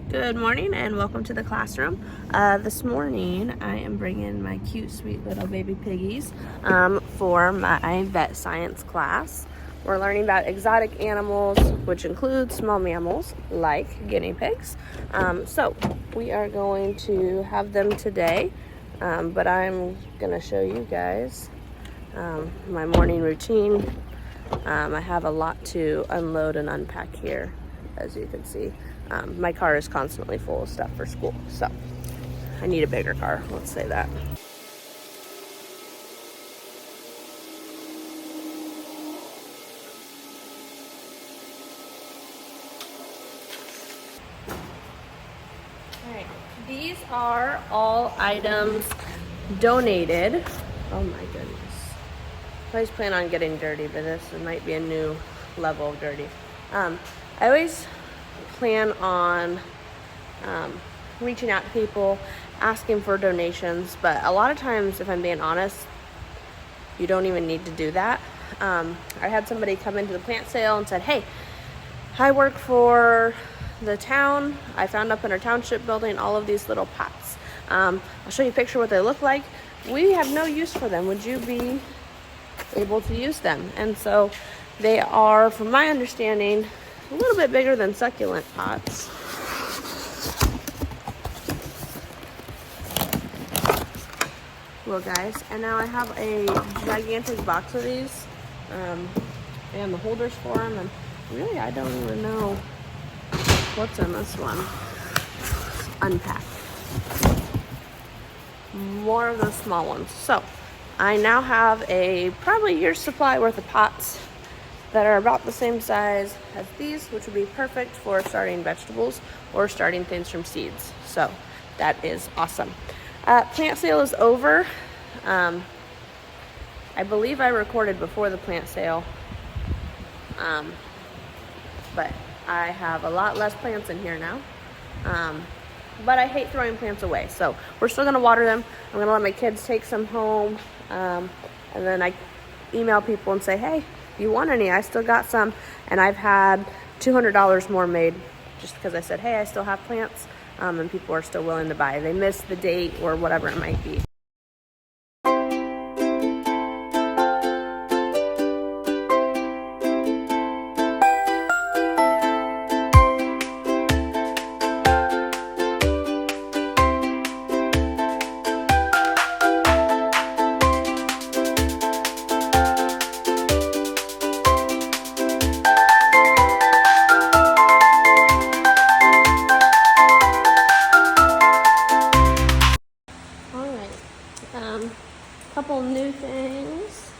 Good morning and welcome to the classroom. This morning I am bringing my cute sweet little baby piggies for my vet science class. We're learning about exotic animals, which include small mammals like guinea pigs. So we are going to have them today, but I'm going to show you guys my morning routine. I have a lot to unload and unpack here, as you can see. My car is constantly full of stuff for school, so I need a bigger car, let's say that. Alright, these are all items donated. Oh my goodness. I always plan on getting dirty, but this might be a new level of dirty. I always plan on reaching out to people, asking for donations, but a lot of times, if I'm being honest, you don't even need to do that. I had somebody come into the plant sale and said, hey, I work for the town. I found up in our township building all of these little pots. I'll show you a picture of what they look like. We have no use for them. Would you be able to use them? And so they are, from my understanding, a little bit bigger than succulent pots. Well, guys, and now I have a gigantic box of these, and the holders for them, and really I don't even know what's in this one. Unpack. More of those small ones. So I now have a probably year's supply worth of pots that are about the same size as these, which would be perfect for starting vegetables or starting things from seeds. So that is awesome. Plant sale is over. I believe I recorded before the plant sale, but I have a lot less plants in here now. But I hate throwing plants away, so we're still gonna water them. I'm gonna let my kids take some home, and then I email people and say, hey, if you want any, I still got some. And I've had $200 more made just because I said, hey, I still have plants. And people are still willing to buy. They missed the date or whatever it might be. Couple new things.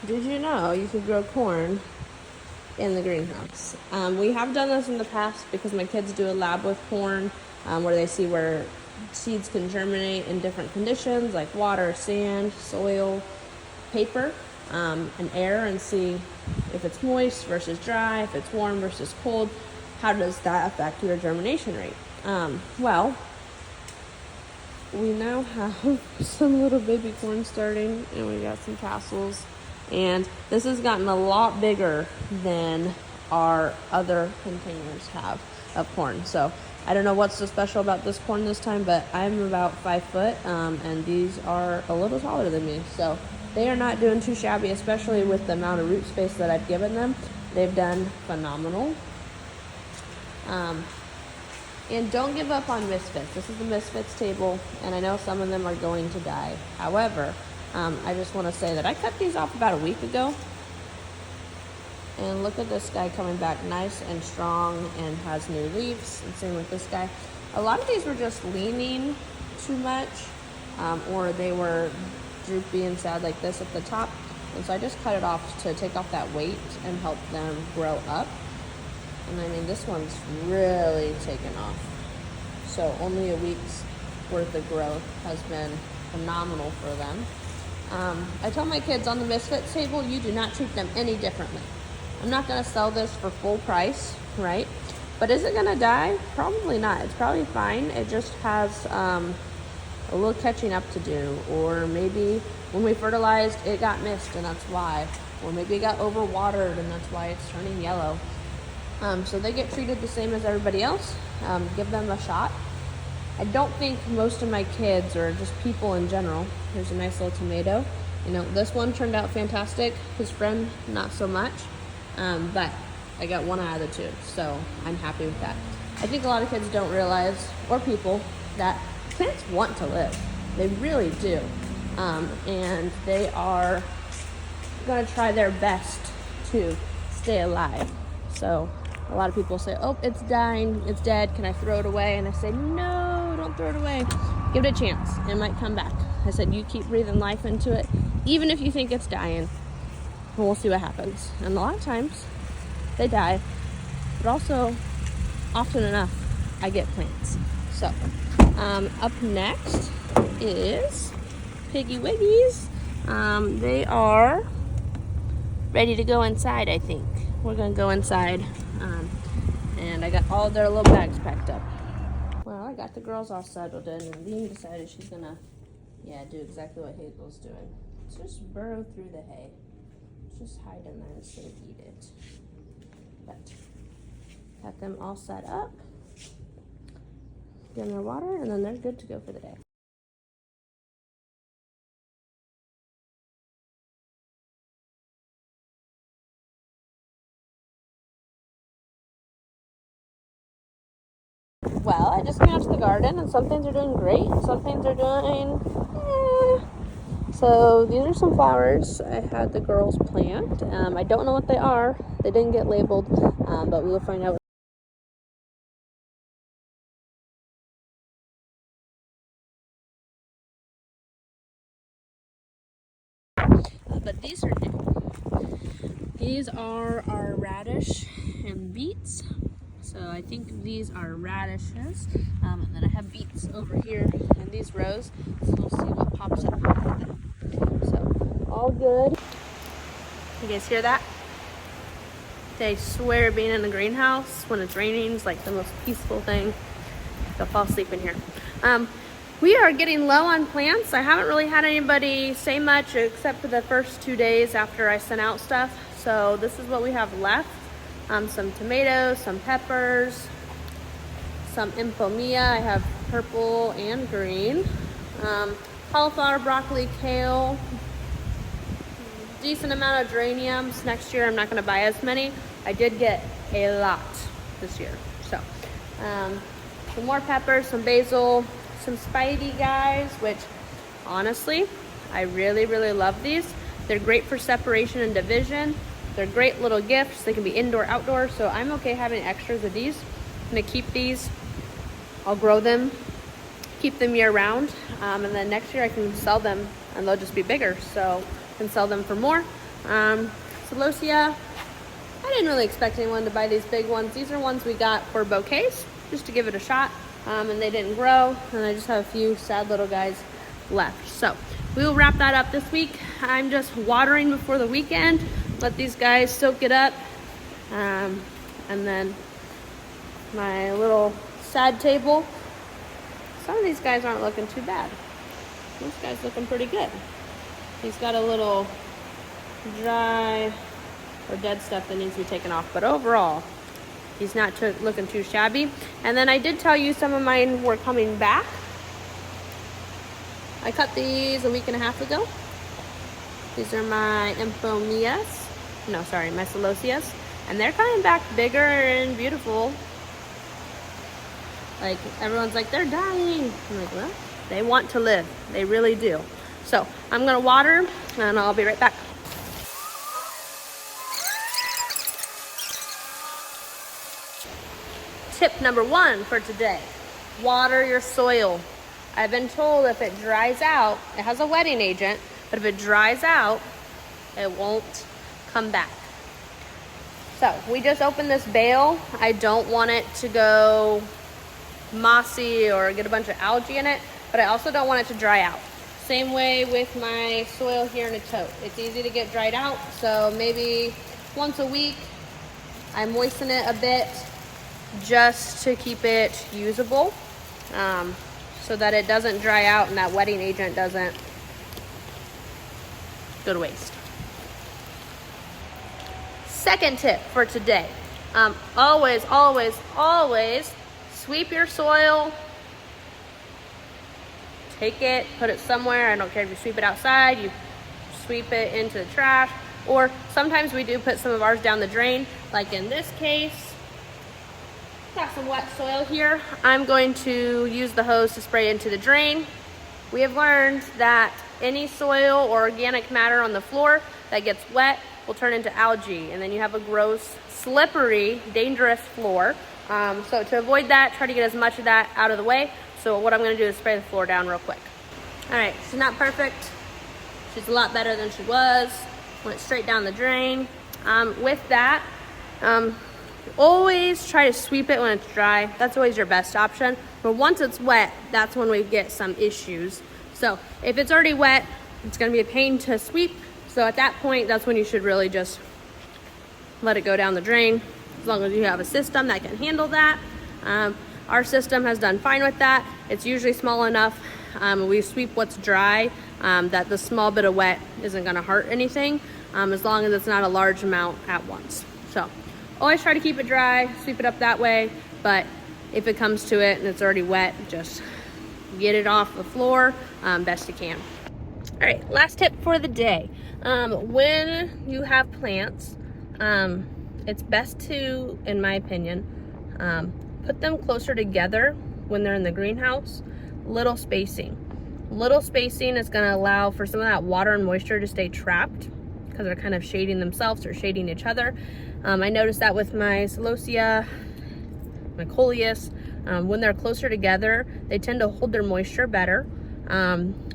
Did you know you could grow corn in the greenhouse? We have done this in the past because my kids do a lab with corn, where they see where seeds can germinate in different conditions like water, sand, soil, paper, and air, and see if it's moist versus dry, if it's warm versus cold. How does that affect your germination rate? Well, we now have some little baby corn starting, and we got some tassels, and this has gotten a lot bigger than our other containers have of corn. So I don't know what's so special about this corn this time, but I'm about 5 foot, and these are a little taller than me, so they are not doing too shabby, especially with the amount of root space that I've given them. They've done phenomenal. And don't give up on misfits. This is the misfits table, and I know some of them are going to die. However, I just want to say that I cut these off about a week ago. And look at this guy coming back nice and strong and has new leaves. And same with this guy. A lot of these were just leaning too much, or they were droopy and sad like this at the top. And so I just cut it off to take off that weight and help them grow up. And I mean, this one's really taken off. So only a week's worth of growth has been phenomenal for them. I tell my kids on the misfits table, you do not treat them any differently. I'm not gonna sell this for full price, right? But is it gonna die? Probably not. It's probably fine. It just has a little catching up to do. Or maybe when we fertilized, it got missed and that's why. Or maybe it got overwatered and that's why it's turning yellow. So they get treated the same as everybody else. Give them a shot. I don't think most of my kids, or just people in general, here's a nice little tomato. You know, this one turned out fantastic. His friend, not so much. But I got 1 out of the 2, so I'm happy with that. I think a lot of kids don't realize, or people, that plants want to live. They really do. And they are gonna try their best to stay alive. So a lot of people say, oh, it's dying, it's dead, can I throw it away? And I say, no, don't throw it away. Give it a chance, it might come back. I said, you keep breathing life into it, even if you think it's dying, and we'll see what happens. And a lot of times, they die, but also, often enough, I get plants. So, up next is Piggy Wiggies. They are ready to go inside, I think. We're gonna go inside, and I got all their little bags packed up. Well, I got the girls all settled in, and Liam decided she's gonna, do exactly what Hazel's doing. Just burrow through the hay. Just hide in there instead of eat it. But got them all set up. Give them their water, and then they're good to go for the day. Well, I just came out to the garden, and some things are doing great, and some things are doing, So these are some flowers I had the girls plant. I don't know what they are. They didn't get labeled, but we will find out. But these are new. These are our radish and beets. So I think these are radishes. And then I have beets over here in these rows. So we'll see what pops up with them. So all good. You guys hear that? They swear being in the greenhouse when it's raining is like the most peaceful thing. They'll fall asleep in here. We are getting low on plants. I haven't really had anybody say much except for the first 2 days after I sent out stuff. So this is what we have left. Some tomatoes, some peppers, some Empomia. I have purple and green. Cauliflower, broccoli, kale. Decent amount of geraniums. Next year I'm not gonna buy as many. I did get a lot this year. So, some more peppers, some basil, some Spidey guys, which honestly, I really, really love these. They're great for separation and division. They're great little gifts. They can be indoor, outdoor, so I'm okay having extras of these. I'm gonna keep these. I'll grow them, keep them year round, and then next year I can sell them and they'll just be bigger, so I can sell them for more. Celosia, I didn't really expect anyone to buy these big ones. These are ones we got for bouquets, just to give it a shot, and they didn't grow, and I just have a few sad little guys left. So we will wrap that up this week. I'm just watering before the weekend, let these guys soak it up, and then my little sad table. Some of these guys aren't looking too bad. This guy's looking pretty good. He's got a little dry or dead stuff that needs to be taken off, but overall he's not looking too shabby. And then I did tell you some of mine were coming back. I cut these a week and a half ago. These are my Empomias. No, sorry, my Celosias. And they're coming back bigger and beautiful. Like, everyone's like, they're dying. I'm like, well, they want to live. They really do. So I'm gonna water and I'll be right back. Tip number 1 for today, water your soil. I've been told if it dries out, it has a wetting agent, but if it dries out, it won't come back. So we just opened this bale. I don't want it to go mossy or get a bunch of algae in it, but I also don't want it to dry out. Same way with my soil here in a tote. It's easy to get dried out, so maybe once a week I moisten it a bit just to keep it usable, so that it doesn't dry out and that wetting agent doesn't go to waste. Second tip for today, Always, always, always sweep your soil. Take it, put it somewhere. I don't care if you sweep it outside, you sweep it into the trash, or sometimes we do put some of ours down the drain, like in this case. Got some wet soil here. I'm going to use the hose to spray into the drain. We have learned that any soil or organic matter on the floor that gets wet will turn into algae, and then you have a gross, slippery, dangerous floor. So to avoid that, try to get as much of that out of the way. So what I'm gonna do is spray the floor down real quick. All right, she's not perfect. She's a lot better than she was. Went straight down the drain. With that, always try to sweep it when it's dry. That's always your best option. But once it's wet, that's when we get some issues. So if it's already wet, it's gonna be a pain to sweep. So at that point, that's when you should really just let it go down the drain, as long as you have a system that can handle that. Our system has done fine with that. It's usually small enough. We sweep what's dry, that the small bit of wet isn't gonna hurt anything, as long as it's not a large amount at once. So always try to keep it dry, sweep it up that way, but if it comes to it and it's already wet, just get it off the floor best you can. All right, last tip for the day. When you have plants, it's best to, in my opinion, put them closer together when they're in the greenhouse. Little spacing is going to allow for some of that water and moisture to stay trapped, because they're kind of shading themselves or shading each other. I noticed that with my celosia, my coleus, when they're closer together, they tend to hold their moisture better.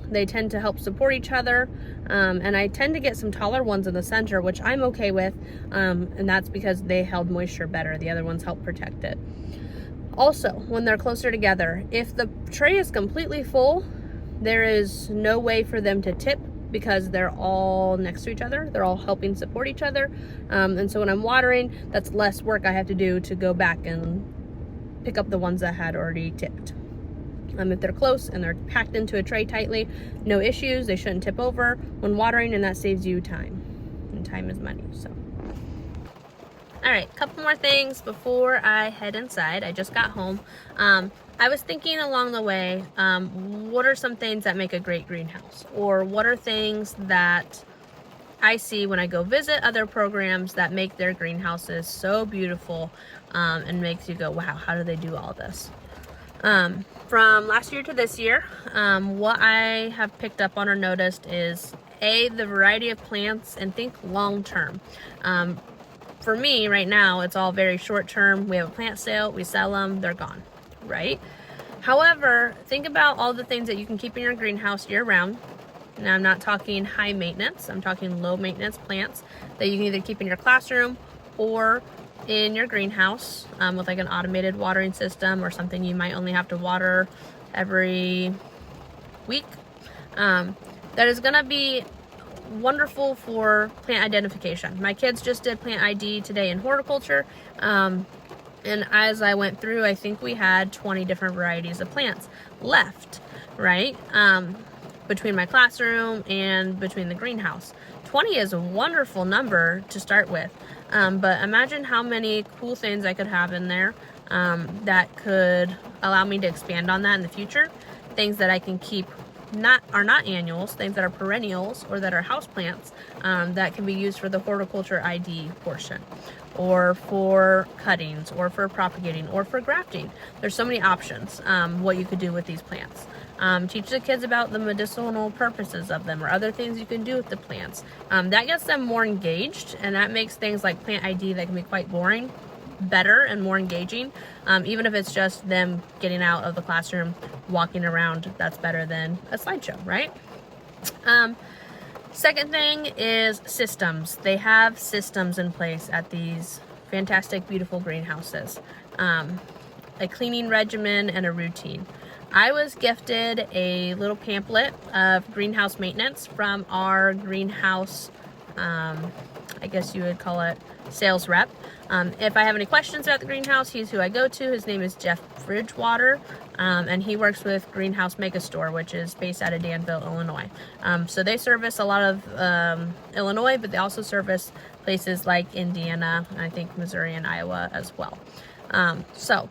They tend to help support each other, and I tend to get some taller ones in the center, which I'm okay with, and that's because they held moisture better. The other ones help protect it. Also, when they're closer together, if the tray is completely full, there is no way for them to tip, because they're all next to each other. They're all helping support each other, and so when I'm watering, that's less work I have to do to go back and pick up the ones that had already tipped. If they're close and they're packed into a tray tightly, no issues. They shouldn't tip over when watering, and that saves you time. And time is money, so. All right, couple more things before I head inside. I just got home. I was thinking along the way, what are some things that make a great greenhouse? Or what are things that I see when I go visit other programs that make their greenhouses so beautiful, and makes you go, wow, how do they do all this? From last year to this year, what I have picked up on or noticed is the variety of plants, and think long term. For me right now, it's all very short term. We have a plant sale, we sell them, they're gone, right? However, think about all the things that you can keep in your greenhouse year round. Now, I'm not talking high maintenance, I'm talking low maintenance plants that you can either keep in your classroom or in your greenhouse, with like an automated watering system, or something you might only have to water every week. That is gonna be wonderful for plant identification. My kids just did plant ID today in horticulture, and as I went through, I think we had 20 different varieties of plants left, right? Between my classroom and between the greenhouse. 20 is a wonderful number to start with. But imagine how many cool things I could have in there, that could allow me to expand on that in the future. Things that I can keep are not annuals, things that are perennials or that are houseplants, that can be used for the horticulture ID portion, or for cuttings, or for propagating, or for grafting. There's so many options, what you could do with these plants. Teach the kids about the medicinal purposes of them, or other things you can do with the plants. That gets them more engaged, and that makes things like plant ID that can be quite boring better and more engaging. Even if it's just them getting out of the classroom, walking around, that's better than a slideshow, right? Second thing is systems. They have systems in place at these fantastic, beautiful greenhouses. A cleaning regimen and a routine. I was gifted a little pamphlet of greenhouse maintenance from our greenhouse, I guess you would call it sales rep. If I have any questions about the greenhouse, he's who I go to. His name is Jeff Bridgewater, and he works with Greenhouse Megastore, which is based out of Danville, Illinois. So they service a lot of Illinois, but they also service places like Indiana, and I think Missouri and Iowa as well. So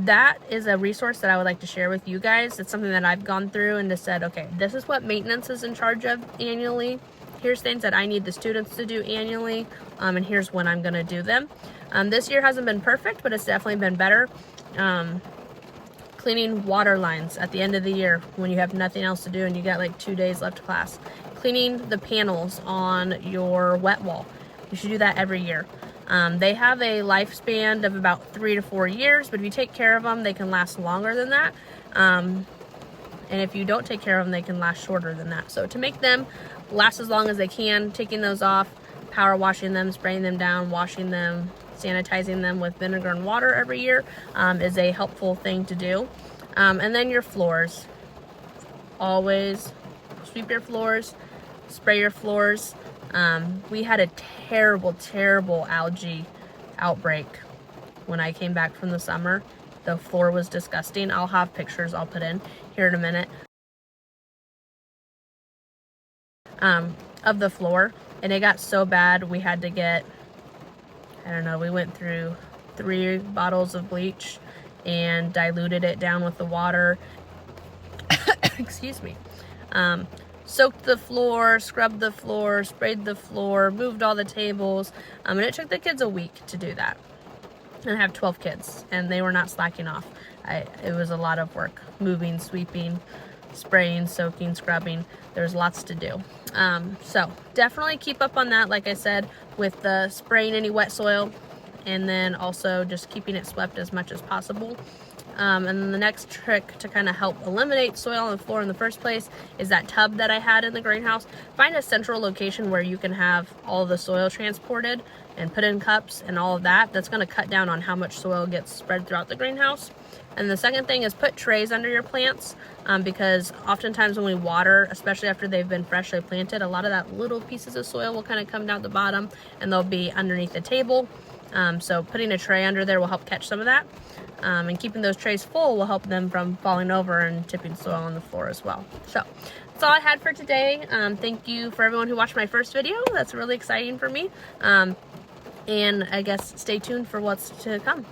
that is a resource that I would like to share with you guys. It's something that I've gone through and just said, okay, this is what maintenance is in charge of annually. Here's things that I need the students to do annually, and here's when I'm going to do them. This year hasn't been perfect, but it's definitely been better. Cleaning water lines at the end of the year when you have nothing else to do and you got like 2 days left of class. Cleaning the panels on your wet wall. You should do that every year. They have a lifespan of about 3 to 4 years, but if you take care of them, they can last longer than that. And if you don't take care of them, they can last shorter than that. So to make them last as long as they can, taking those off, power washing them, spraying them down, washing them, sanitizing them with vinegar and water every year is a helpful thing to do. And then your floors. Always sweep your floors, spray your floors. We had a terrible algae outbreak when I came back from the summer. The floor was disgusting. I'll have pictures I'll put in here in a minute of the floor, and it got so bad we had to get, I don't know, we went through 3 bottles of bleach and diluted it down with the water. Excuse me. Soaked the floor, scrubbed the floor, sprayed the floor, moved all the tables, and it took the kids a week to do that. And I have 12 kids, and they were not slacking off. It was a lot of work, moving, sweeping, spraying, soaking, scrubbing. There's lots to do. So definitely keep up on that, like I said, with the spraying any wet soil, and then also just keeping it swept as much as possible. And then the next trick to kind of help eliminate soil on the floor in the first place is that tub that I had in the greenhouse. Find a central location where you can have all the soil transported and put in cups and all of that. That's going to cut down on how much soil gets spread throughout the greenhouse. And the second thing is put trays under your plants, because oftentimes when we water, especially after they've been freshly planted, a lot of that little pieces of soil will kind of come down the bottom and they'll be underneath the table. So putting a tray under there will help catch some of that. And keeping those trays full will help them from falling over and tipping soil on the floor as well. So that's all I had for today. Thank you for everyone who watched my first video. That's really exciting for me. And I guess stay tuned for what's to come.